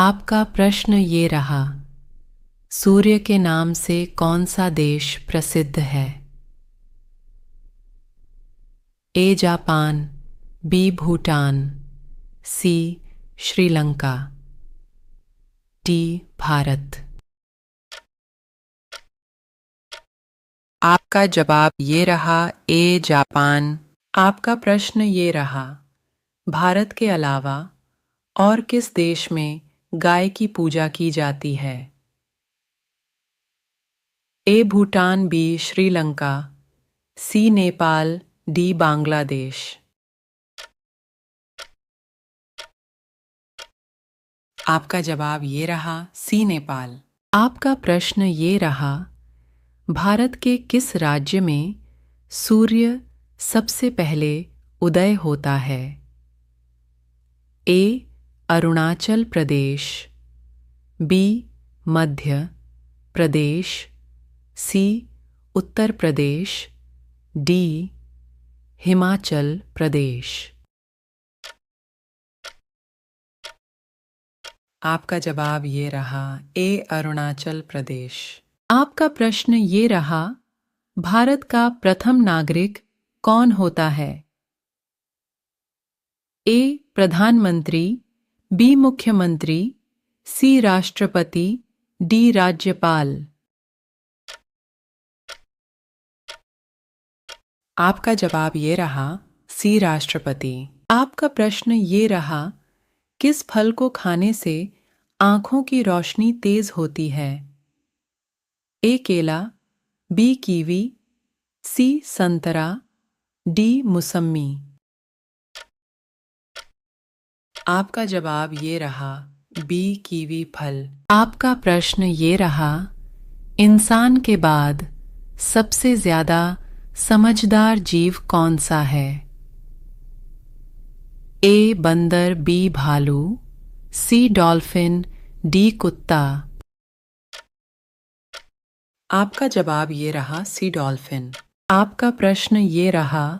आपका प्रश्न ये रहा, सूर्य के नाम से कौन सा देश प्रसिद्ध है? A Japan, B Bhutan, C Sri Lanka, D Bharat. आपका जवाब ये रहा ए जापान। आपका प्रश्न ये रहा, भारत के अलावा और किस देश में गाय की पूजा की जाती है? ए भूटान, बी श्रीलंका, सी नेपाल, डी बांग्लादेश। आपका जवाब ये रहा सी नेपाल। आपका प्रश्न ये रहा, भारत के किस राज्य में सूर्य सबसे पहले उदय होता है? ए अरुणाचल प्रदेश, बी मध्य प्रदेश, सी उत्तर प्रदेश, डी हिमाचल प्रदेश। आपका जवाब ये रहा ए अरुणाचल प्रदेश। आपका प्रश्न ये रहा, भारत का प्रथम नागरिक कौन होता है? ए प्रधानमंत्री, बी मुख्यमंत्री, सी राष्ट्रपति, डी राज्यपाल। आपका जवाब ये रहा सी राष्ट्रपति। आपका प्रश्न ये रहा, किस फल को खाने से आंखों की रोशनी तेज होती है? ए केला, बी कीवी, सी संतरा, डी मौसम्मी। आपका जवाब ये रहा बी कीवी फल। आपका प्रश्न ये रहा, इंसान के बाद सबसे ज्यादा समझदार जीव कौन सा है? ए बंदर, बी भालू, सी डॉल्फिन, डी कुत्ता। आपका जवाब ये रहा सी डॉल्फिन। आपका प्रश्न ये रहा,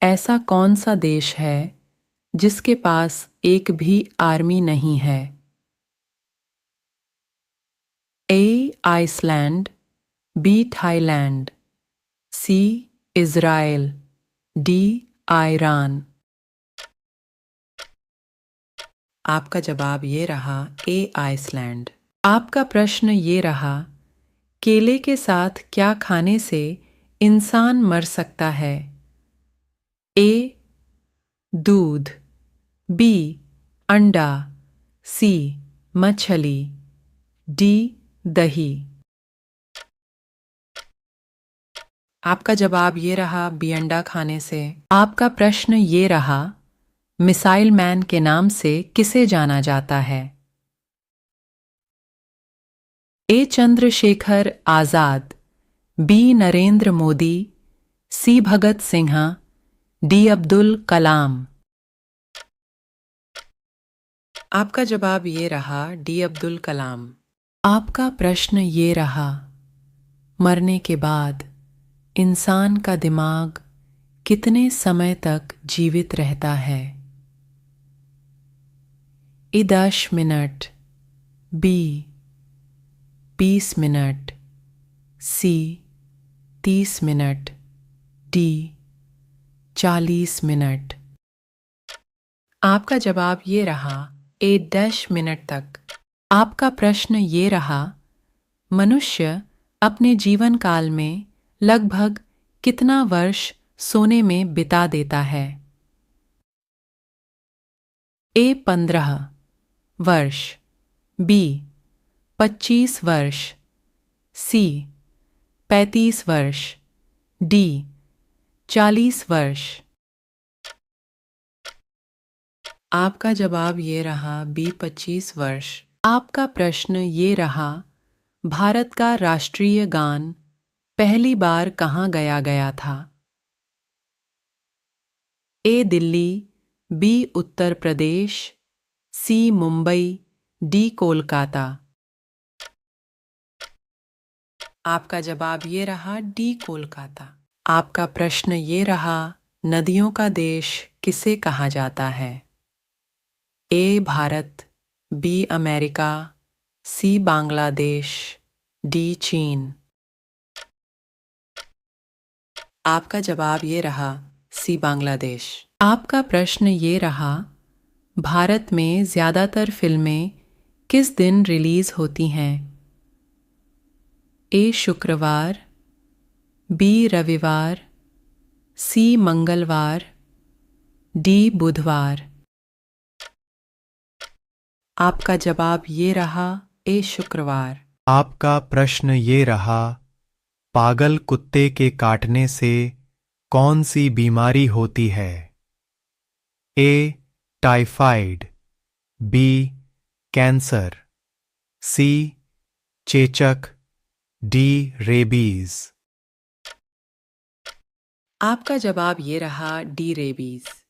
ऐसा कौन सा देश है जिसके पास एक भी आर्मी नहीं है? ए आइसलैंड, बी थाईलैंड, सी इज़राइल, डी ईरान। आपका जवाब ये रहा ए आइसलैंड। आपका प्रश्न ये रहा, केले के साथ क्या खाने से इंसान मर सकता है? ए दूध, बी अंडा, सी मछली, डी दही। आपका जवाब ये रहा बी अंडा खाने से। आपका प्रश्न ये रहा, मिसाइल मैन के नाम से किसे जाना जाता है? ए चंद्रशेखर आजाद, बी नरेंद्र मोदी, सी भगत सिंह, डी अब्दुल कलाम। आपका जवाब ये रहा डी अब्दुल कलाम। आपका प्रश्न ये रहा, मरने के बाद इंसान का दिमाग कितने समय तक जीवित रहता है? ए 10 मिनट, बी 20 मिनट, सी 30 मिनट, डी 40 मिनट। आपका जवाब ये रहा ए 10 मिनट तक। आपका प्रश्न ये रहा, मनुष्य अपने जीवन काल में लगभग कितना वर्ष सोने में बिता देता है? ए 15 वर्ष, बी 25 वर्ष, सी 35 वर्ष, डी 40 वर्ष। आपका जवाब ये रहा बी 25 वर्ष। आपका प्रश्न ये रहा, भारत का राष्ट्रीय गान पहली बार कहाँ गाया गया था? ए दिल्ली, बी उत्तर प्रदेश, सी मुंबई, डी कोलकाता। आपका जवाब ये रहा डी कोलकाता। आपका प्रश्न ये रहा, नदियों का देश किसे कहा जाता है? ए भारत, बी अमेरिका, सी बांग्लादेश, डी चीन। आपका जवाब ये रहा सी बांग्लादेश। आपका प्रश्न ये रहा, भारत में ज़्यादातर फिल्में किस दिन रिलीज़ होती हैं? ए शुक्रवार, बी रविवार, सी मंगलवार, डी बुधवार। आपका जवाब ये रहा ए शुक्रवार। आपका प्रश्न ये रहा, पागल कुत्ते के काटने से कौन सी बीमारी होती है? ए टाइफाइड, बी कैंसर, सी चेचक, डी रेबीज। आपका जवाब ये रहा डी रेबीज।